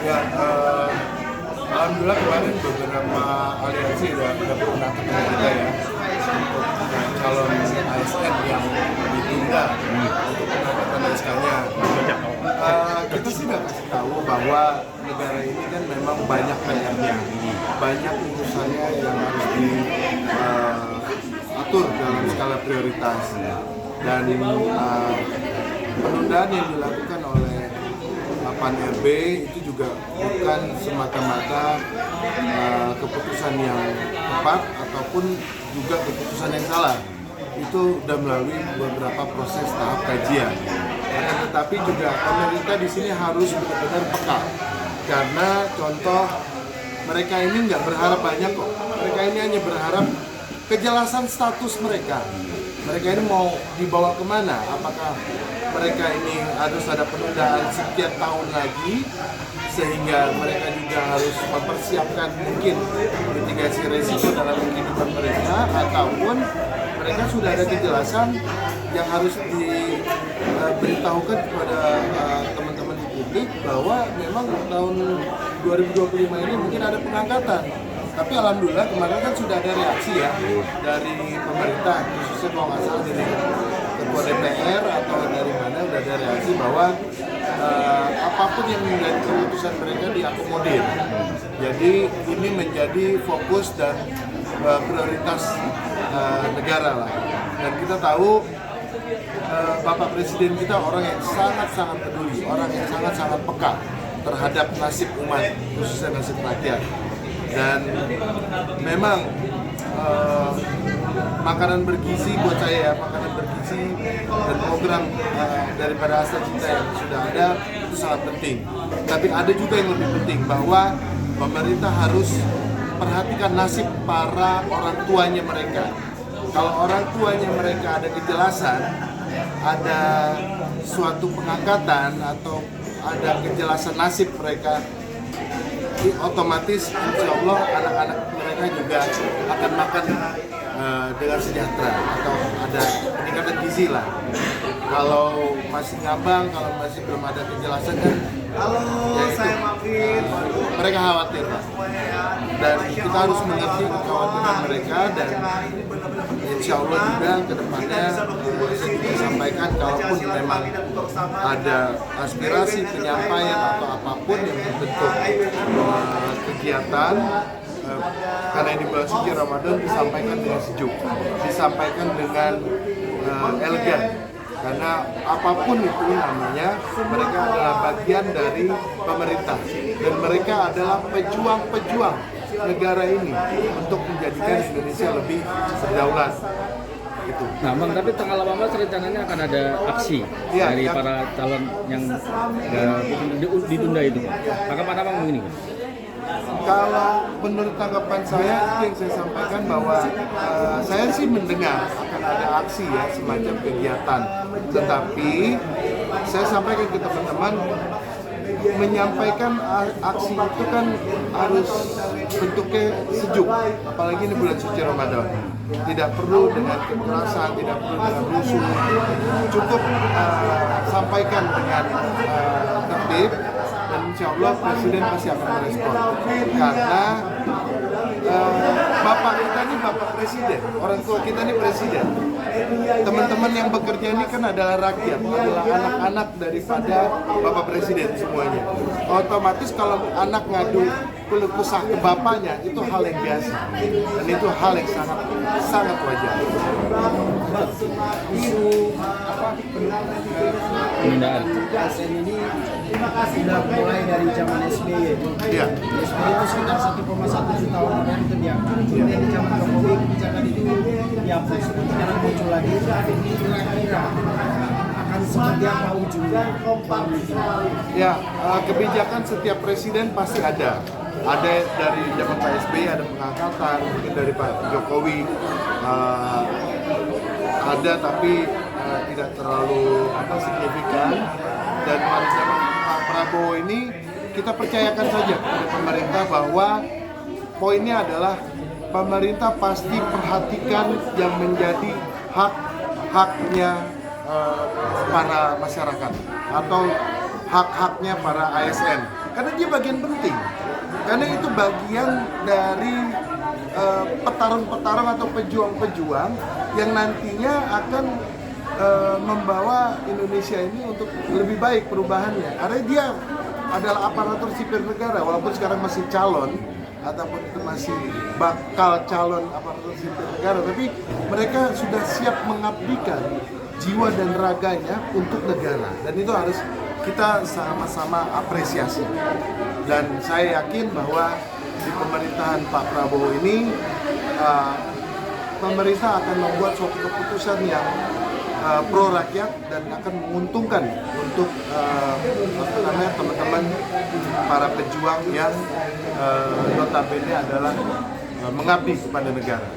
Ya, alhamdulillah kemarin beberapa aliansi udah pernah ketemu kita ya untuk calon ASN yang ditunda untuk pengangkatan SK-nya. Kita sih nggak kasih tahu bahwa negara ini kan memang banyak PR-nya, banyak urusannya yang harus diatur dalam skala prioritas, dan penundaan yang dilakukan oleh PAN RB itu juga bukan semata-mata keputusan yang tepat ataupun juga keputusan yang salah. Itu sudah melalui beberapa proses tahap kajian. Tetapi juga pemerintah di sini harus benar-benar peka, karena contoh mereka ini nggak berharap banyak kok. Mereka ini hanya berharap kejelasan status mereka. Mereka ini mau dibawa kemana? Apakah mereka ini harus ada penundaan sekian tahun lagi, sehingga mereka juga harus mempersiapkan mungkin mitigasi resiko dalam kehidupan mereka, ataupun mereka sudah ada kejelasan yang harus diberitahukan kepada teman-teman di publik bahwa memang tahun 2025 ini mungkin ada pengangkatan. Tapi alhamdulillah kemarin kan sudah ada reaksi ya dari pemerintah, khususnya kalau nggak salah dari ketua DPR atau dari mana udah ada reaksi bahwa apapun yang menjadi keputusan mereka diakomodir. Jadi ini menjadi fokus dan prioritas negara lah. Dan kita tahu Bapak Presiden kita orang yang sangat-sangat peduli, orang yang sangat-sangat peka terhadap nasib umat, khususnya nasib rakyat. Dan memang makanan bergizi buat saya ya, makanan bergizi dan program daripada Asta Cinta yang sudah ada itu sangat penting. Tapi ada juga yang lebih penting, bahwa pemerintah harus perhatikan nasib para orang tuanya mereka. Kalau orang tuanya mereka ada kejelasan, ada suatu pengangkatan atau ada kejelasan nasib mereka, otomatis insya Allah anak-anak mereka juga akan makan dengan sejahtera atau ada peningkatan gizi lah. Kalau masih ngambang, kalau masih belum ada kejelasan kan, ya itu, mereka khawatir lah. Dan kita harus mengerti kekhawatiran mereka, dan insya Allah juga ke depannya saya juga sampaikan kalaupun memang ada aspirasi, penyampaian atau apapun yang berbentuk kegiatan, karena ini bulan suci Ramadan, disampaikan dengan sejuk, disampaikan dengan elegan, karena apapun itu namanya, mereka adalah bagian dari pemerintah dan mereka adalah pejuang-pejuang negara ini untuk menjadikan Indonesia lebih berdaulat. Gitu. Nah, Bang, tapi tanggal 18 rencananya akan ada aksi dari para calon yang ditunda itu. Tanggapan Abang begini? Kalau menurut tanggapan saya, itu yang saya sampaikan bahwa saya sih mendengar akan ada aksi ya, semacam kegiatan. Tetapi saya sampaikan ke teman-teman, menyampaikan aksi itu kan harus bentuknya sejuk, apalagi ini bulan suci Ramadan. Tidak perlu dengan kekerasan, tidak perlu dengan rusuh, cukup sampaikan dengan tertib, dan insya Allah Presiden pasti akan merespon. Karena Bapak kita ini Bapak Presiden, orang tua kita ini Presiden. Teman-teman yang bekerja ini kan adalah rakyat, adalah anak-anak daripada Bapak Presiden semuanya. Otomatis kalau anak ngadu keluh kesah ke bapaknya, itu hal yang biasa, dan itu hal yang sangat wajar. Isu Penundaan. ASN ini sudah mulai dari zaman SBY. Iya. SBY itu sekitar 1,1 juta orang yang terdiam. Kemudian di zaman Jokowi kebijakan itu dihapus. Sekarang muncul lagi. Kira-kira akan seperti apa ujungnya? Ya, kebijakan setiap presiden pasti ada. Ada dari zaman Pak SBY, ada pengangkatan, mungkin dari Pak Jokowi ada, tapi tidak terlalu signifikan. Dan pada zaman Pak Prabowo ini kita percayakan saja kepada pemerintah bahwa poinnya adalah pemerintah pasti perhatikan yang menjadi haknya para masyarakat atau hak-haknya para ASN, karena dia bagian penting, karena itu bagian dari petarung-petarung atau pejuang-pejuang yang nantinya akan membawa Indonesia ini untuk lebih baik perubahannya, karena dia adalah aparatur sipil negara, walaupun sekarang masih calon ataupun itu masih bakal calon aparatur sipil negara, tapi mereka sudah siap mengabdikan jiwa dan raganya untuk negara, dan itu harus kita sama-sama apresiasi. Dan saya yakin bahwa di pemerintahan Pak Prabowo ini pemerintah akan membuat suatu keputusan yang pro rakyat dan akan menguntungkan untuk teman-teman para pejuang yang notabene adalah mengabdi kepada negara.